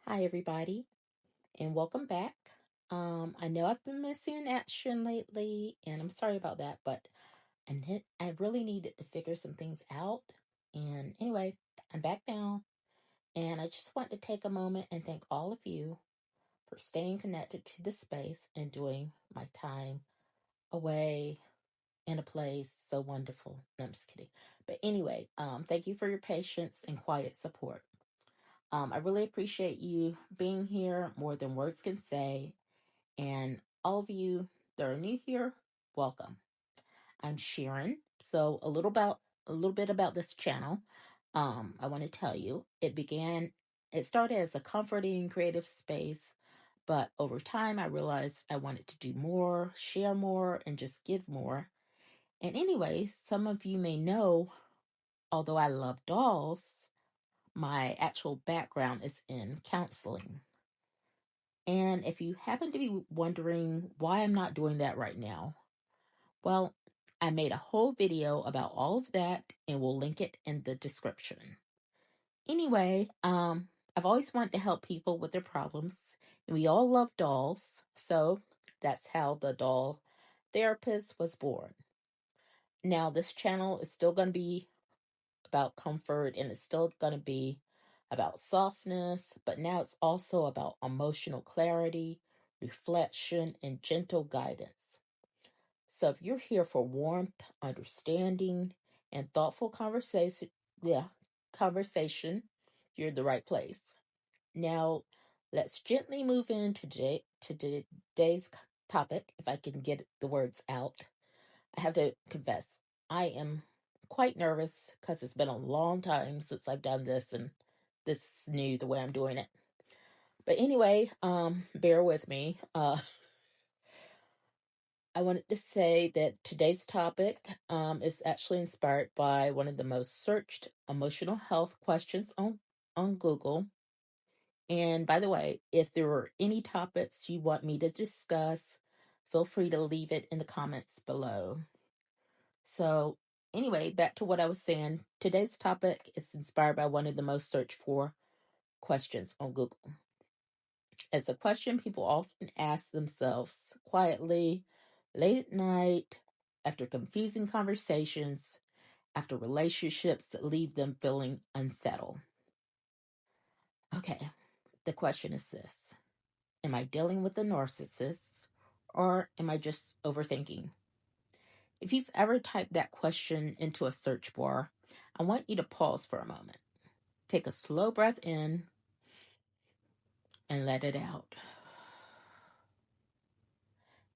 Hi, everybody, and welcome back. I know I've been missing in action lately, and I'm sorry about that, but I really needed to figure some things out. And anyway, I'm back now, and I just want to take a moment and thank all of you for staying connected to the space and doing my time away in a place so wonderful. No, I'm just kidding. But anyway, thank you for your patience and quiet support. I really appreciate you being here more than words can say. And all of you that are new here, welcome. I'm Sharon. So a little bit about this channel. I want to tell you, it started as a comforting creative space, but over time I realized I wanted to do more, share more, and just give more. And anyway, some of you may know, although I love dolls, my actual background is in counseling. And if you happen to be wondering why I'm not doing that right now, well, I made a whole video about all of that and we'll link it in the description. Anyway, I've always wanted to help people with their problems, and we all love dolls, so that's how the doll therapist was born. Now, this channel is still going to be about comfort and it's still going to be about softness, but now it's also about emotional clarity, reflection, and gentle guidance. So if you're here for warmth, understanding, and thoughtful conversation, you're in the right place. Now, let's gently move into today's topic, if I can get the words out. I have to confess, I am quite nervous because it's been a long time since I've done this and this is new the way I'm doing it. But anyway, bear with me. I wanted to say that today's topic is actually inspired by one of the most searched emotional health questions on Google. And by the way, if there are any topics you want me to discuss, feel free to leave it in the comments below. So, anyway, back to what I was saying. Today's topic is inspired by one of the most searched for questions on Google. It's a question people often ask themselves quietly, late at night, after confusing conversations, after relationships that leave them feeling unsettled. Okay, the question is this: am I dealing with a narcissist or am I just overthinking? If you've ever typed that question into a search bar, I want you to pause for a moment. Take a slow breath in and let it out.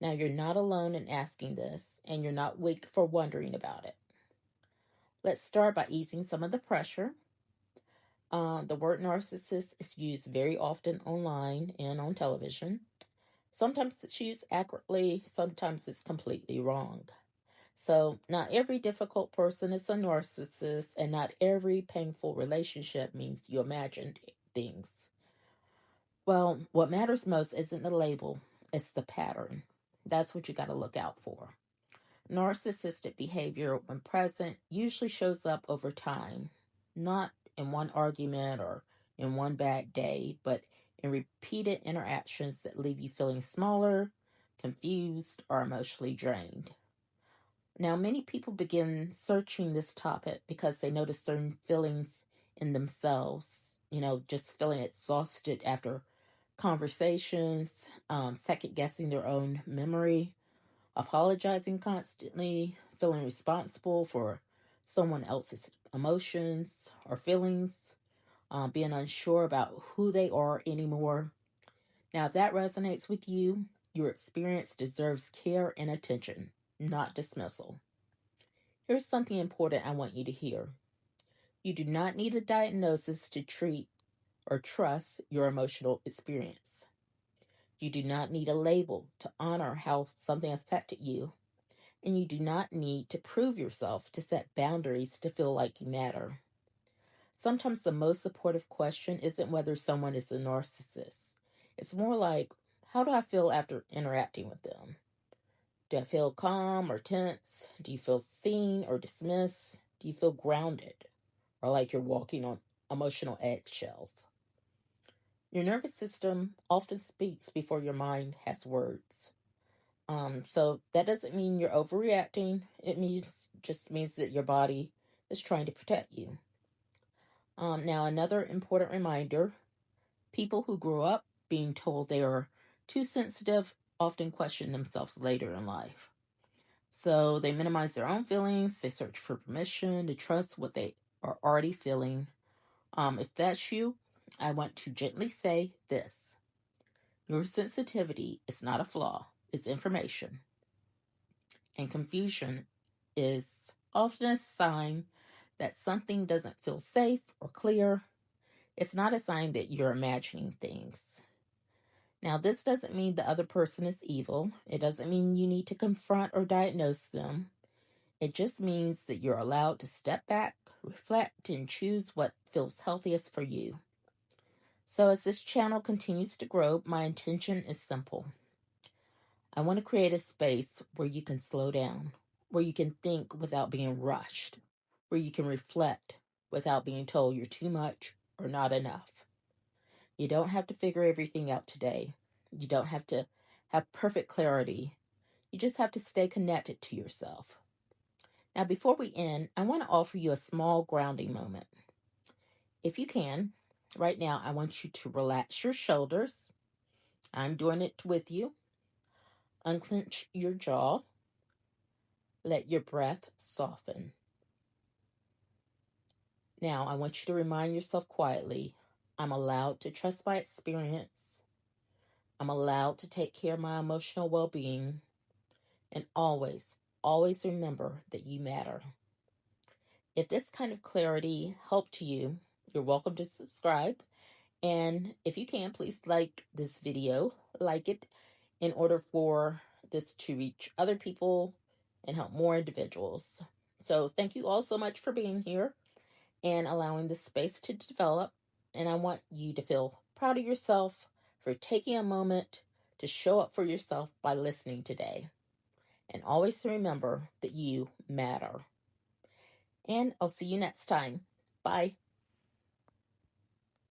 Now, you're not alone in asking this, and you're not weak for wondering about it. Let's start by easing some of the pressure. The word narcissist is used very often online and on television. Sometimes it's used accurately, sometimes it's completely wrong. So, not every difficult person is a narcissist, and not every painful relationship means you imagined things. Well, what matters most isn't the label, it's the pattern. That's what you got to look out for. Narcissistic behavior, when present, usually shows up over time, not in one argument or in one bad day, but in repeated interactions that leave you feeling smaller, confused, or emotionally drained. Now, many people begin searching this topic because they notice certain feelings in themselves, just feeling exhausted after conversations, second guessing their own memory, apologizing constantly, feeling responsible for someone else's emotions or feelings, being unsure about who they are anymore. Now, if that resonates with you, your experience deserves care and attention, not dismissal. Here's something important I want you to hear. You do not need a diagnosis to treat or trust your emotional experience. You do not need a label to honor how something affected you, and you do not need to prove yourself to set boundaries to feel like you matter. Sometimes the most supportive question isn't whether someone is a narcissist. It's more like, how do I feel after interacting with them? Do I feel calm or tense? Do you feel seen or dismissed? Do you feel grounded or like you're walking on emotional eggshells? Your nervous system often speaks before your mind has words. So that doesn't mean you're overreacting. It just means that your body is trying to protect you. Now, another important reminder: people who grow up being told they are too sensitive often question themselves later in life. So they minimize their own feelings. They search for permission to trust what they are already feeling. If that's you, I want to gently say this: your sensitivity is not a flaw, it's information. And confusion is often a sign that something doesn't feel safe or clear. It's not a sign that you're imagining things. Now, this doesn't mean the other person is evil. It doesn't mean you need to confront or diagnose them. It just means that you're allowed to step back, reflect, and choose what feels healthiest for you. So, as this channel continues to grow, my intention is simple. I want to create a space where you can slow down, where you can think without being rushed, where you can reflect without being told you're too much or not enough. You don't have to figure everything out today. You don't have to have perfect clarity. You just have to stay connected to yourself. Now, before we end, I want to offer you a small grounding moment. If you can, right now, I want you to relax your shoulders. I'm doing it with you. Unclench your jaw. Let your breath soften. Now, I want you to remind yourself quietly, I'm allowed to trust my experience. I'm allowed to take care of my emotional well-being. And always, always remember that you matter. If this kind of clarity helped you, you're welcome to subscribe. And if you can, please like this video, like it, in order for this to reach other people and help more individuals. So thank you all so much for being here and allowing this space to develop. And I want you to feel proud of yourself for taking a moment to show up for yourself by listening today. And always remember that you matter. And I'll see you next time. Bye.